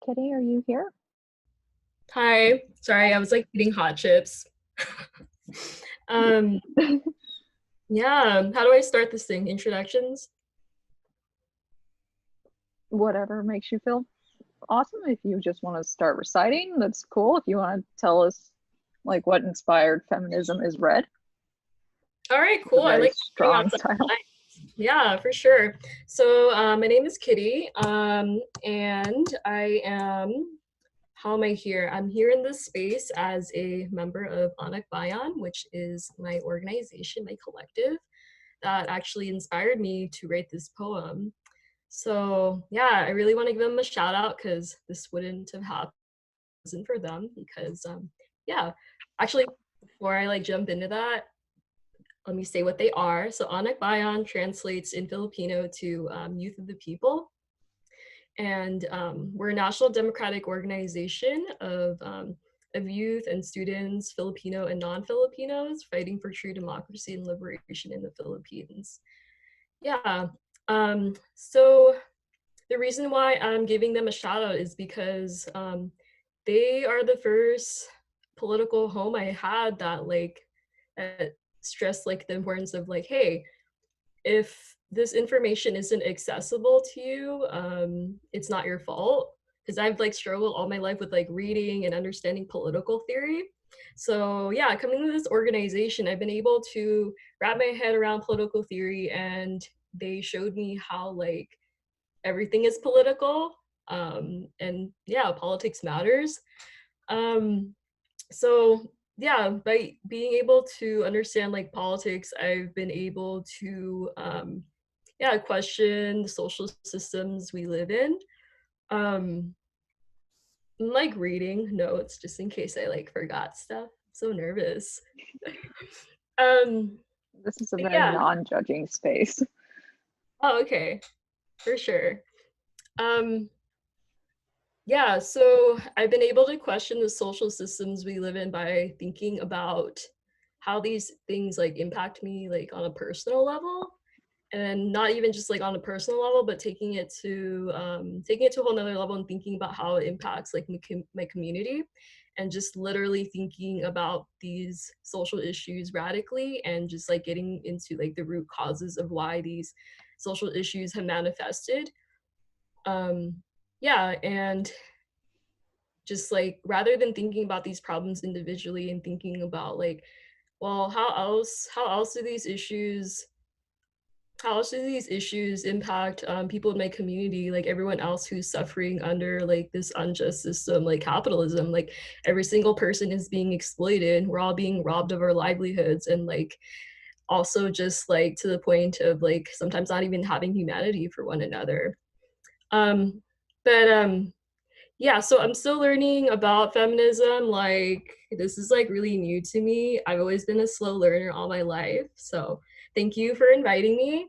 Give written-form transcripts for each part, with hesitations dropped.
Kitti, are you here? Hi. Sorry, I was like eating hot chips. Um, yeah, how do I start this thing? Introductions? Whatever makes you feel awesome. If you just want to start reciting, that's cool. If you want to tell us like what inspired feminism is red, All right, it's a cool. I very like starting strong outside the title. lines. Yeah, for sure. So, my name is Kitty, and I am, how am I here? I'm here in this space as a member of Anak Bayan, which is my organization, my collective, that actually inspired me to write this poem. So yeah, I really want to give them a shout out because this wouldn't have happened for them because yeah, actually before I like jump into that, let me say what they are. So Anak Bayan translates in Filipino to Youth of the People, and we're a national democratic organization of youth and students, Filipino and non-Filipinos, fighting for true democracy and liberation in the Philippines. Yeah. So the reason why I'm giving them a shout out is because they are the first political home I had that stressed like the importance of like, hey, if this information isn't accessible to you, it's not your fault. Because I've like struggled all my life with like reading and understanding political theory. So yeah, coming to this organization, I've been able to wrap my head around political theory, and they showed me how like everything is political, and yeah, politics matters. um, so yeah, by being able to understand like politics, I've been able to yeah, question the social systems we live in. I'm like reading notes just in case I like forgot stuff. I'm so nervous. um This is a but very yeah. non-judging space. Oh, okay, for sure. um Yeah, so I've been able to question the social systems we live in by thinking about how these things like impact me like on a personal level, and not even just like on a personal level, but taking it to a whole nother level and thinking about how it impacts like my community, and just literally thinking about these social issues radically and just like getting into like the root causes of why these social issues have manifested. Um, yeah, and just like rather than thinking about these problems individually and thinking about like, well, how else do these issues impact people in my community, like everyone else who's suffering under like this unjust system like capitalism. Like every single person is being exploited, we're all being robbed of our livelihoods, and like also just like to the point of like sometimes not even having humanity for one another. um but Yeah, so I'm still learning about feminism. Like, this is like really new to me. I've always been a slow learner all my life. So, thank you for inviting me.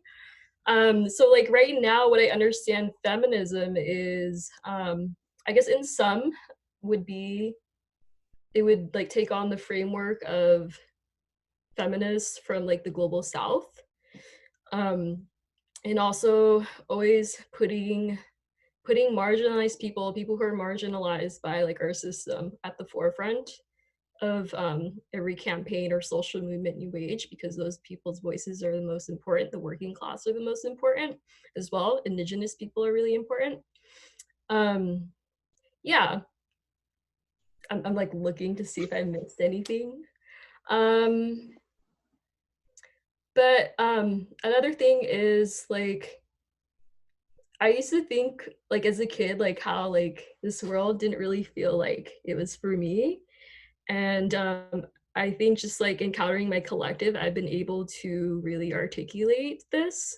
So like right now, what I understand feminism is, I guess in some would be, it would like take on the framework of feminists from like the global south. Um, and also always putting marginalized people who are marginalized by like our system at the forefront of every campaign or social movement you wage, because those people's voices are the most important. The working class are the most important as well. Indigenous people are really important. um yeah, I'm like looking to see if I missed anything. um but another thing is like, I used to think like as a kid like how like this world didn't really feel like it was for me. And I think just like encountering my collective, I've been able to really articulate this,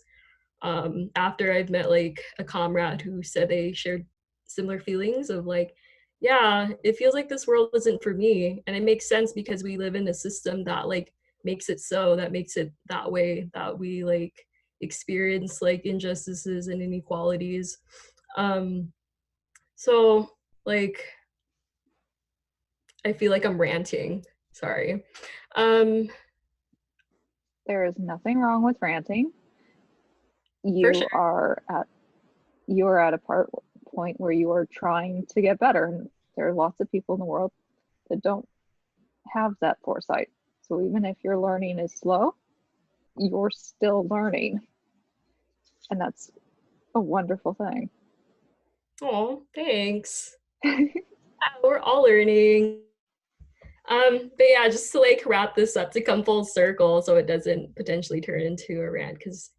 after I've met like a comrade who said they shared similar feelings of like, yeah, it feels like this world isn't for me. And it makes sense because we live in a system that like makes it so, that makes it that way, that we like experience like injustices and inequalities. Um, so like I feel like I'm ranting. Sorry. Um, There is nothing wrong with ranting. for sure. You are at you are at a point where you are trying to get better. And there are lots of people in the world that don't have that foresight. So even if your learning is slow, you're still learning. And that's a wonderful thing. Oh, thanks. We're all learning. But yeah, just to like wrap this up to come full circle so it doesn't potentially turn into a rant because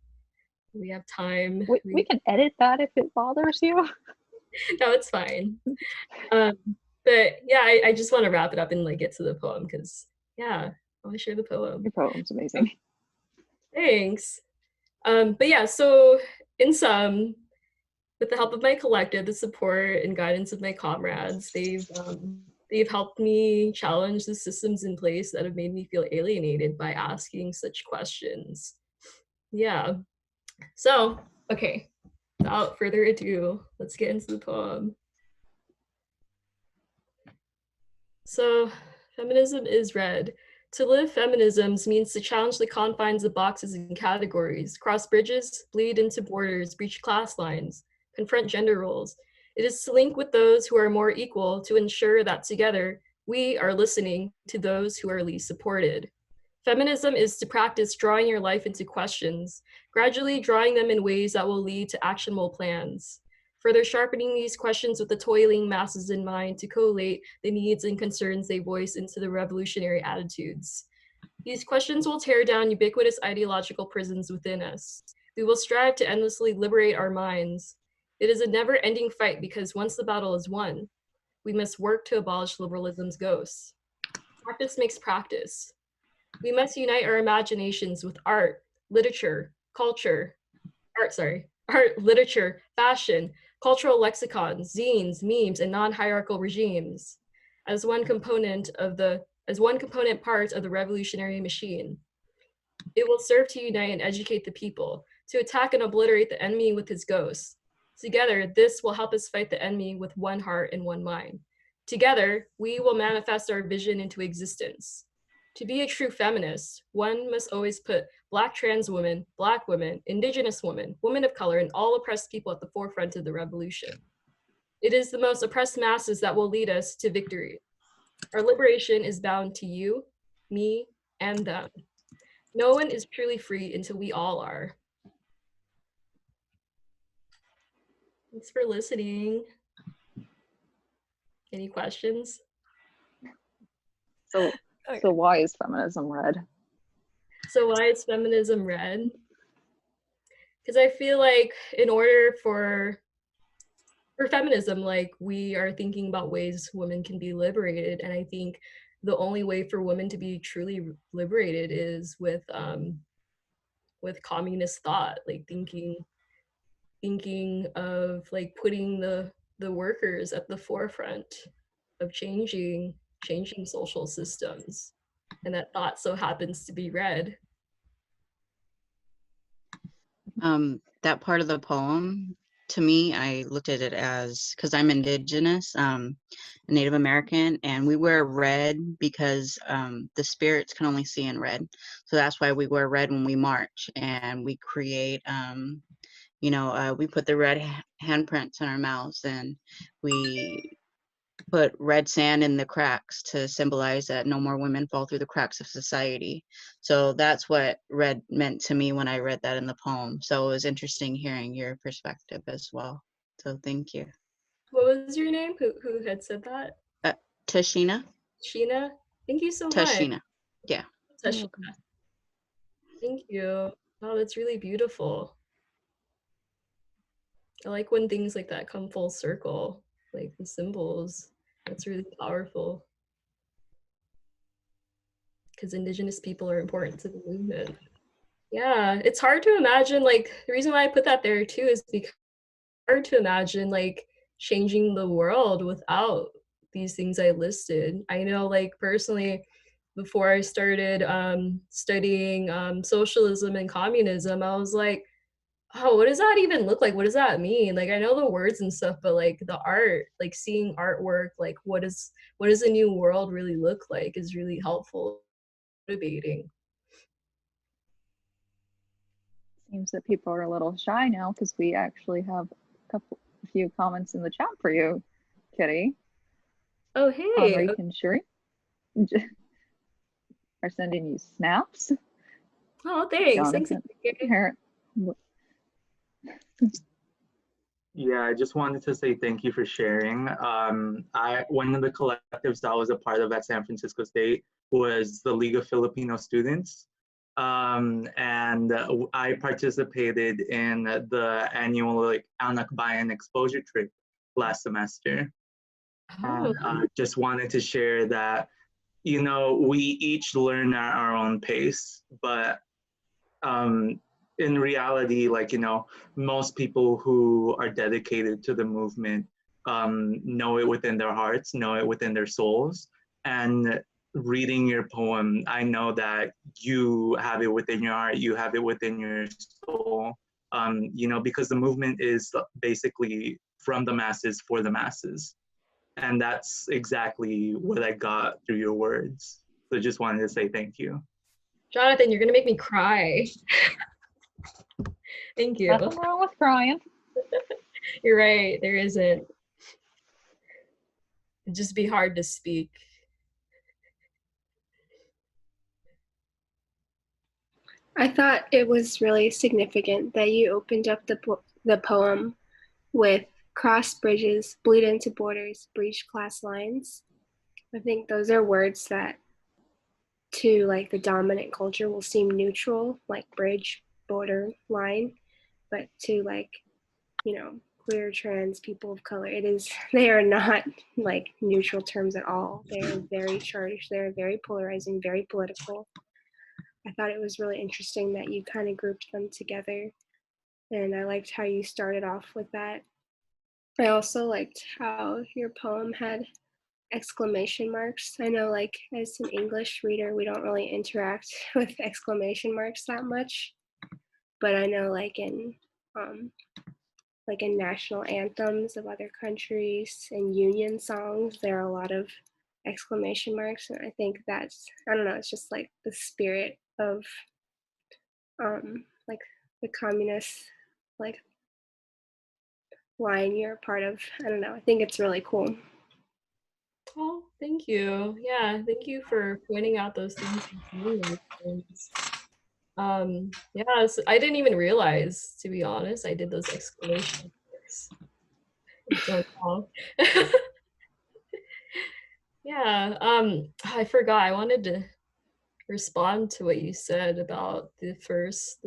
we have time. We can edit that if it bothers you. No, it's fine. But yeah, I just want to wrap it up and like get to the poem because yeah, I want to share the poem. Your poem's amazing. Thanks. But yeah, so in sum, with the help of my collective, the support and guidance of my comrades, they've helped me challenge the systems in place that have made me feel alienated by asking such questions. Yeah. So, okay, without further ado, let's get into the poem. So, feminism is red. To live feminisms means to challenge the confines of boxes and categories, cross bridges, bleed into borders, breach class lines, confront gender roles. It is to link with those who are more equal to ensure that together we are listening to those who are least supported. Feminism is to practice drawing your life into questions, gradually drawing them in ways that will lead to actionable plans. Further sharpening these questions with the toiling masses in mind to collate the needs and concerns they voice into the revolutionary attitudes. These questions will tear down ubiquitous ideological prisons within us. We will strive to endlessly liberate our minds. It is a never-ending fight because once the battle is won, we must work to abolish liberalism's ghosts. Practice makes practice. We must unite our imaginations with art, literature, literature, fashion, cultural lexicons, zines, memes, and non-hierarchical regimes as one component part of the revolutionary machine. It will serve to unite and educate the people, to attack and obliterate the enemy with his ghosts. Together, this will help us fight the enemy with one heart and one mind. Together, we will manifest our vision into existence. To be a true feminist, one must always put Black trans women, Black women, Indigenous women, women of color, and all oppressed people at the forefront of the revolution. It is the most oppressed masses that will lead us to victory. Our liberation is bound to you, me, and them. No one is truly free until we all are. Thanks for listening. Any questions? So why is feminism red? So why is feminism red? Because I feel like in order for feminism, like we are thinking about ways women can be liberated, and I think the only way for women to be truly liberated is with communist thought, like thinking of like putting the workers at the forefront of changing social systems, and that thought so happens to be red. That part of the poem, to me, I looked at it as, because I'm Indigenous, Native American, and we wear red because the spirits can only see in red. So that's why we wear red when we march, and we create, we put the red handprints in our mouths, and we put red sand in the cracks to symbolize that no more women fall through the cracks of society. So that's what red meant to me when I read that in the poem. So it was interesting hearing your perspective as well. So thank you. What was your name? Who had said that? Tashina. Sheena. Thank you so much. Tashina. Yeah. Tashina. Thank you. Wow, that's really beautiful. I like when things like that come full circle, like the symbols. That's really powerful. Because Indigenous people are important to the movement. Yeah, it's hard to imagine, like, the reason why I put that there too is because it's hard to imagine, like, changing the world without these things I listed. I know, like, personally, before I started studying socialism and communism, I was like, oh, what does that even look like? What does that mean? Like, I know the words and stuff, but like the art, like seeing artwork, like what does a new world really look like is really helpful, motivating. Seems that people are a little shy now because we actually have a few comments in the chat for you, Kitti. Oh, hey. Henrik and Shuri are sending you snaps. Oh, thanks. Jonathan, Thanks. Yeah, I just wanted to say thank you for sharing. One of the collectives that I was a part of at San Francisco State was the League of Filipino Students. And I participated in the annual Anak Bayan exposure trip last semester. Oh. And just wanted to share that, we each learn at our own pace, but in reality, most people who are dedicated to the movement know it within their hearts, know it within their souls. And reading your poem, I know that you have it within your heart, you have it within your soul, because the movement is basically from the masses for the masses. And that's exactly what I got through your words. So just wanted to say thank you. Jonathan, you're gonna make me cry. Thank you. Nothing wrong with crying. You're right, there isn't. It'd just be hard to speak. I thought it was really significant that you opened up the poem with cross bridges, bleed into borders, breach class lines. I think those are words that to the dominant culture will seem neutral, like bridge, border, line, but to queer, trans, people of color, they are not neutral terms at all. They're very charged, they're very polarizing, very political. I thought it was really interesting that you kind of grouped them together, and I liked how you started off with that. I also liked how your poem had exclamation marks. I know as an English reader, we don't really interact with exclamation marks that much, but I know in national anthems of other countries and union songs, there are a lot of exclamation marks, and I think that's, I don't know, it's just the spirit of the communist line you're a part of. I don't know, I think it's really cool. Oh, thank you. Yeah, thank you for pointing out those things. Yeah, so I didn't even realize, to be honest, I did those exclamation marks. I don't know. Yeah, I forgot. I wanted to respond to what you said about the first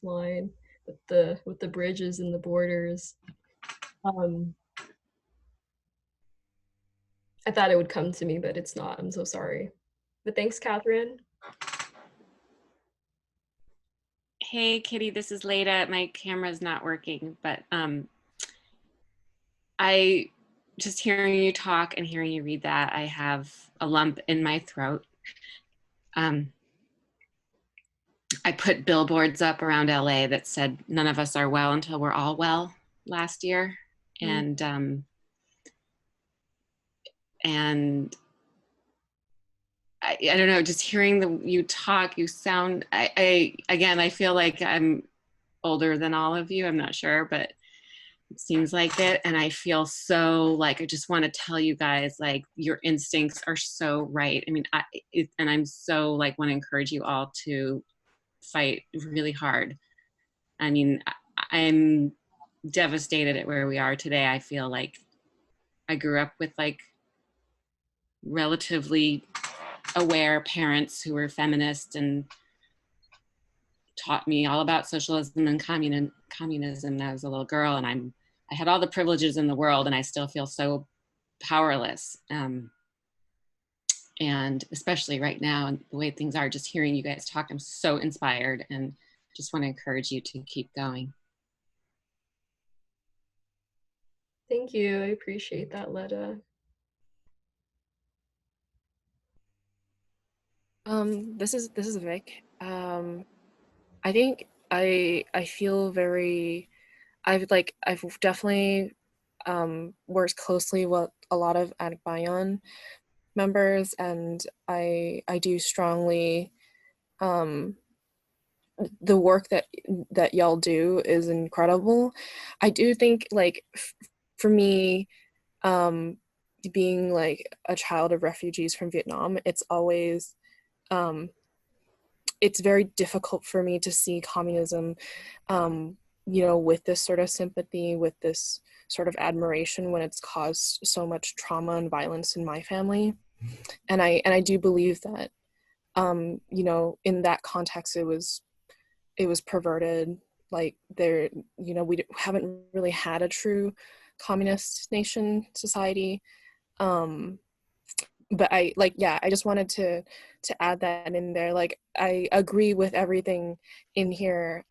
line with the bridges and the borders. I thought it would come to me, but it's not. I'm so sorry. But thanks, Catherine. Hey, Kitti, this is Leda. My camera's not working, but I just hearing you talk and hearing you read that, I have a lump in my throat. I put billboards up around LA that said, "None of us are well until we're all well," last year. And I don't know, just hearing you talk, you sound, again, I feel like I'm older than all of you. I'm not sure, but it seems like it. And I feel so I just want to tell you guys, your instincts are so right. I mean, and I'm so want to encourage you all to fight really hard. I mean, I'm devastated at where we are today. I feel like I grew up with relatively aware parents who were feminists and taught me all about socialism and communism as a little girl, and I had all the privileges in the world, and I still feel so powerless. And especially right now, and the way things are, just hearing you guys talk, I'm so inspired, and just want to encourage you to keep going. Thank you. I appreciate that, Leda. This is Vic. I think I feel very, I've definitely worked closely with a lot of Anak Bayan members, and I do strongly, the work that y'all do is incredible. I do think for me, being like a child of refugees from Vietnam, it's always, it's very difficult for me to see communism, you know, with this sort of sympathy, with this sort of admiration when it's caused so much trauma and violence in my family. And I do believe that, you know, in that context, it was perverted. Like there, you know, we haven't really had a true communist nation society. But I like, yeah, I just wanted to add that in there. Like, I agree with everything in here.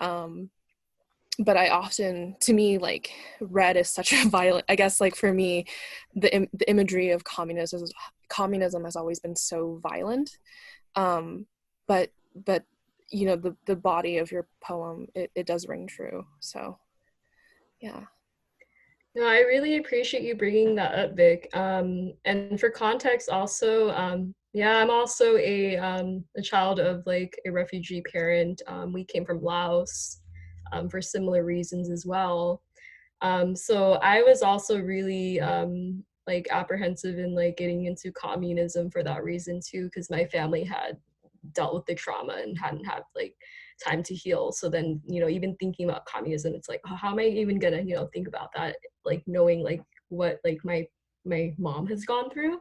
But I often, to me, like, red is such a violent, I guess, like, for me, the imagery of communism has always been so violent. But you know, the body of your poem, it does ring true. So, yeah. No, I really appreciate you bringing that up, Vic. And for context, also, yeah, I'm also a child of like a refugee parent. We came from Laos for similar reasons as well. So I was also really like apprehensive in like getting into communism for that reason too, because my family had dealt with the trauma and hadn't had like time to heal. So then, you know, even thinking about communism, it's like, oh, how am I even gonna, you know, think about that, like knowing like what like my mom has gone through.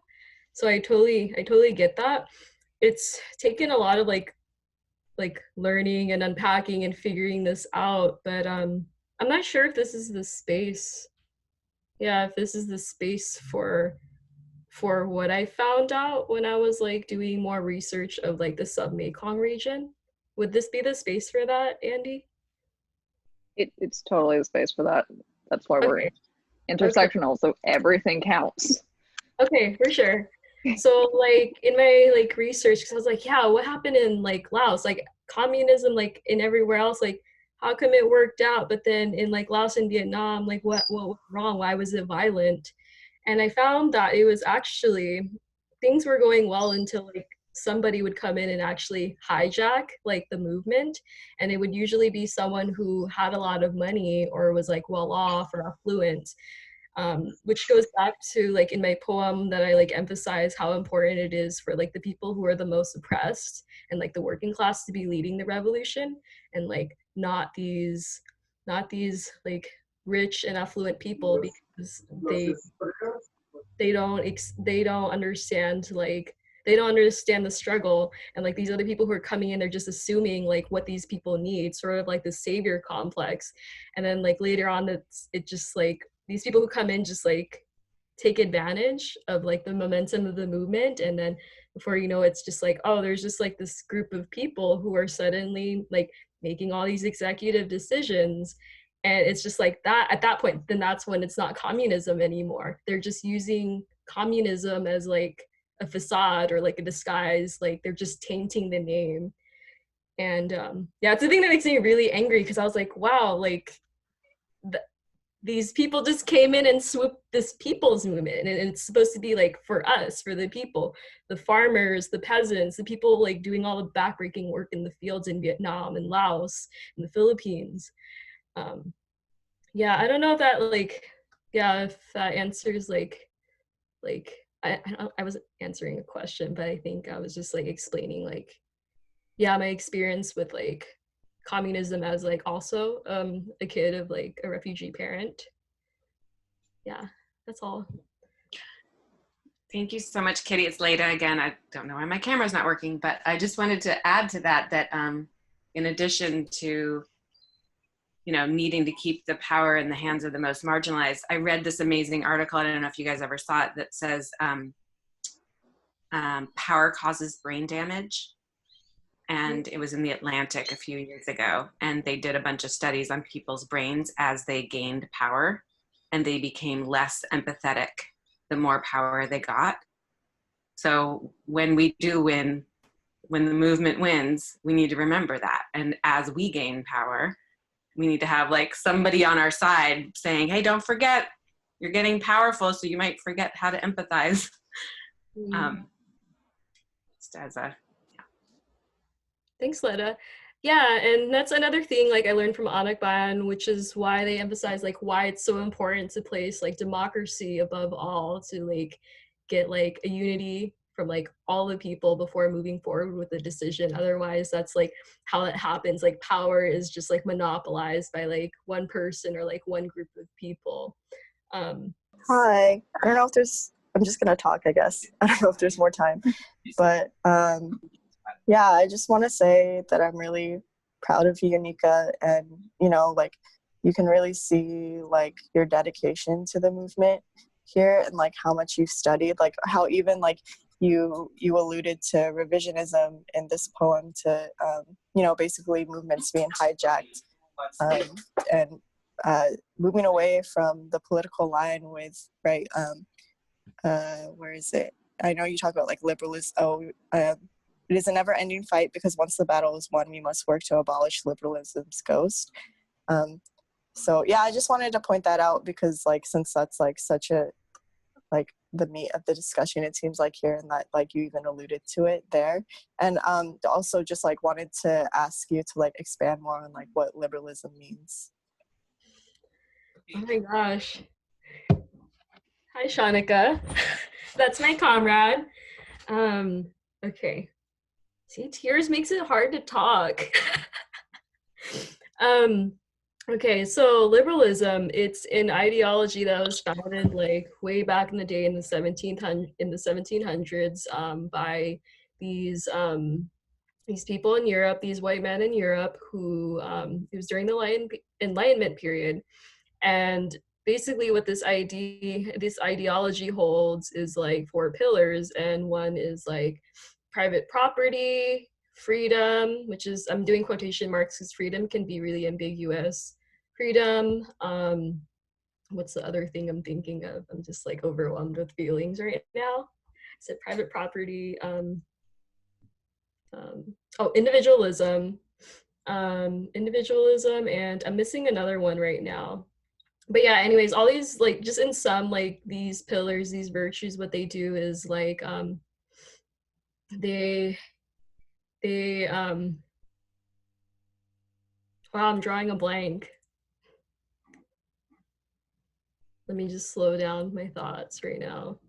So I totally get that. It's taken a lot of like learning and unpacking and figuring this out, but I'm not sure if this is the space. Yeah, if this is the space for what I found out when I was like doing more research of like the sub-Mekong region. Would this be the space for that, Andy? It's totally the space for that. That's why we're Okay. intersectional, so everything counts. Okay, for sure. So like in my like research, because I was like, yeah, what happened in like Laos? Like communism, like in everywhere else, like how come it worked out? But then in like Laos and Vietnam, like what was wrong? Why was it violent? And I found that it was actually, things were going well until like somebody would come in and actually hijack like the movement. And it would usually be someone who had a lot of money or was like well off or affluent. Which goes back to like in my poem that I like emphasize how important it is for like the people who are the most oppressed and like the working class to be leading the revolution, and like not these like rich and affluent people, because they don't understand, like they don't understand the struggle, and like these other people who are coming in, they're just assuming like what these people need, sort of like the savior complex. And then like later on, it just like these people who come in just like take advantage of like the momentum of the movement, and then before you know, it's just like, oh, there's just like this group of people who are suddenly like making all these executive decisions. And it's just like that at that point, then that's when it's not communism anymore. They're just using communism as like a facade or like a disguise, like they're just tainting the name. And yeah, it's the thing that makes me really angry, because I was like, wow, like these people just came in and swooped this people's movement, and it's supposed to be like for us, for the people, the farmers, the peasants, the people like doing all the backbreaking work in the fields in Vietnam and Laos and the Philippines. Yeah, I don't know if that like, yeah, if that answers like I was answering a question, but I think I was just like explaining like, yeah, my experience with like communism as like also a kid of like a refugee parent. Yeah, that's all. Thank you so much, Kitti. It's Leda again. I don't know why my camera's not working, but I just wanted to add to that in addition to, you know, needing to keep the power in the hands of the most marginalized, I read this amazing article, I don't know if you guys ever saw it, that says power causes brain damage. And it was in the Atlantic a few years ago. And they did a bunch of studies on people's brains as they gained power, and they became less empathetic the more power they got. So when we do win, when the movement wins, we need to remember that. And as we gain power, we need to have like somebody on our side saying, hey, don't forget, you're getting powerful, so you might forget how to empathize. Just as a, Thanks, Leda. Yeah, and that's another thing like I learned from Anak Bayan, which is why they emphasize like why it's so important to place like democracy above all, to like get like a unity from like all the people before moving forward with a decision. Otherwise, that's like how it happens. Like power is just like monopolized by like one person or like one group of people. Hi. I don't know if there's, I'm just going to talk, I guess. I don't know if there's more time. But yeah, I just want to say that I'm really proud of you, Nika. And, you know, like, you can really see, like, your dedication to the movement here and, like, how much you've studied. Like, how even, like, you alluded to revisionism in this poem to, you know, basically movements being hijacked and moving away from the political line with, right, where is it? I know you talk about like liberalism. It is a never-ending fight because once the battle is won, we must work to abolish liberalism's ghost. So yeah, I just wanted to point that out because like since that's like such a like the meat of the discussion, it seems like here, and that like you even alluded to it there, and also just like wanted to ask you to like expand more on like what liberalism means. Oh my gosh. Hi, Shanika. That's my comrade. Okay. See, tears makes it hard to talk. Okay, so liberalism, it's an ideology that was founded like way back in the day in the 1700s by these people in Europe, these white men in Europe who it was during the Enlightenment period. And basically what this ideology holds is like 4 pillars, and one is like private property, freedom, which is, I'm doing quotation marks because freedom can be really ambiguous. Freedom, what's the other thing I'm thinking of? I'm just like overwhelmed with feelings right now. I said private property, individualism, and I'm missing another one right now. But yeah, anyways, all these like just in sum, like these pillars, these virtues, what they do is like they wow, I'm drawing a blank. Let me just slow down my thoughts right now.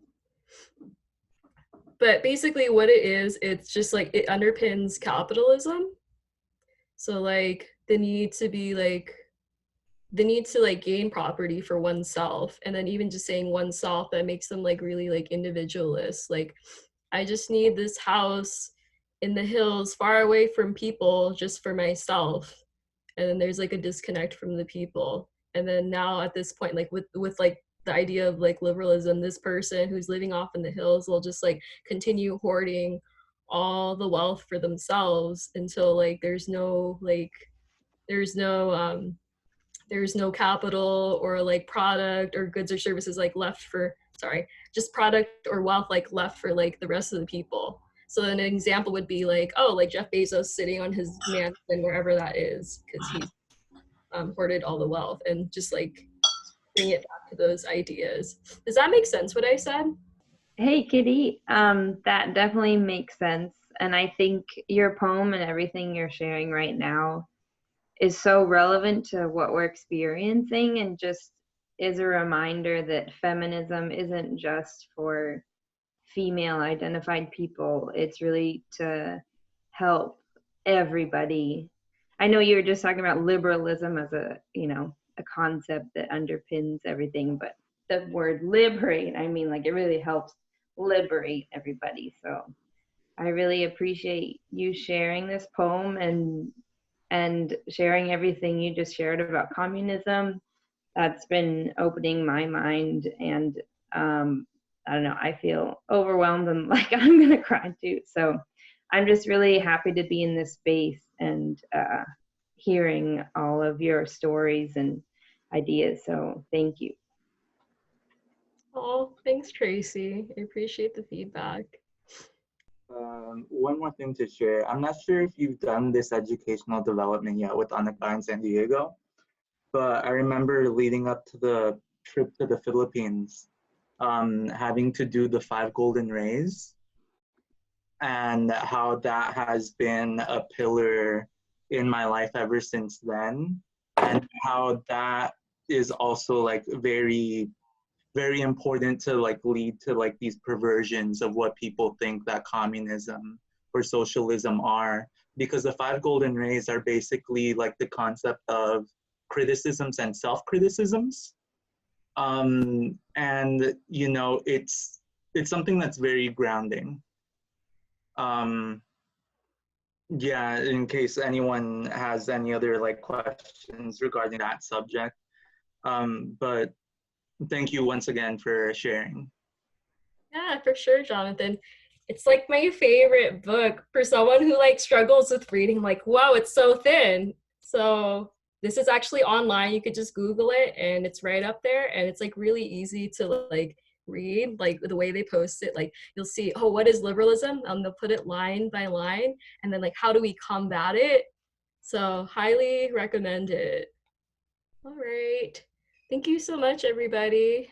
But basically what it is, it's just like it underpins capitalism. So like the need to gain property for oneself, and then even just saying oneself, that makes them like really like individualist. Like I just need this house in the hills far away from people just for myself, and then there's like a disconnect from the people. And then now at this point, like with like the idea of like liberalism, this person who's living off in the hills will just like continue hoarding all the wealth for themselves until like there's no capital or like product or goods or services like left for, just product or wealth like left for like the rest of the people. So then an example would be like, oh, like Jeff Bezos sitting on his mansion wherever that is because he's hoarded all the wealth, and just like bring it back to those ideas. Does that make sense what I said? Hey, Kitti, that definitely makes sense. And I think your poem and everything you're sharing right now is so relevant to what we're experiencing, and just is a reminder that feminism isn't just for female identified people. It's really to help everybody. I know you were just talking about liberalism as a concept that underpins everything, but the word liberate, I mean, like it really helps liberate everybody. So I really appreciate you sharing this poem and sharing everything you just shared about communism. That's been opening my mind, and I don't know, I feel overwhelmed and like I'm gonna cry too. So I'm just really happy to be in this space and hearing all of your stories and ideas. So thank you. Oh, thanks, Tracy. I appreciate the feedback. One more thing to share. I'm not sure if you've done this educational development yet with Anakba in San Diego, but I remember leading up to the trip to the Philippines, having to do the 5 golden rays, and how that has been a pillar in my life ever since then, and how that is also like very, very important to like lead to like these perversions of what people think that communism or socialism are, because the five golden rays are basically like the concept of criticisms and self-criticisms. And you know, it's something that's very grounding. Yeah, in case anyone has any other like questions regarding that subject. But thank you once again for sharing. Yeah, for sure, Jonathan. It's like my favorite book for someone who like struggles with reading, like, wow, it's so thin. So this is actually online. You could just Google it and it's right up there, and it's like really easy to like read, like the way they post it. Like you'll see, oh, what is liberalism? They'll put it line by line, and then like how do we combat it? So highly recommend it. All right. Thank you so much, everybody.